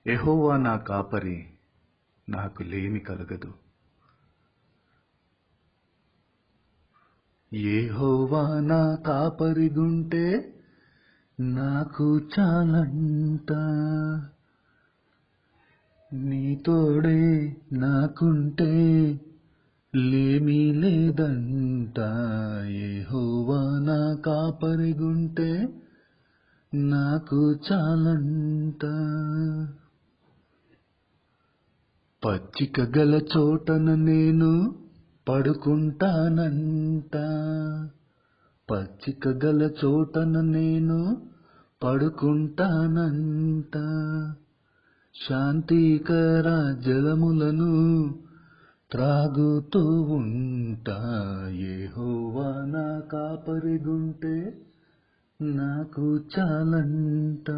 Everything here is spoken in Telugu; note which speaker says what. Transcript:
Speaker 1: యెహోవా నా కాపరి, నాకు లేమి కలగదు. యెహోవా నా కాపరిగుంటే నాకు చాలంట. నీ తోడే నాకుంటే లేమీ లేదంట. యెహోవా నా కాపరిగుంటే నాకు చాలంట. పచ్చిక గల చోటన నేను పడుకుంటానంట. పచ్చిక గల చోటన నేను పడుకుంటానంట. శాంతికర జలములను త్రాగుతూ ఉంటా. యెహోవా నా కాపరిగుంటే నాకు చాలంట.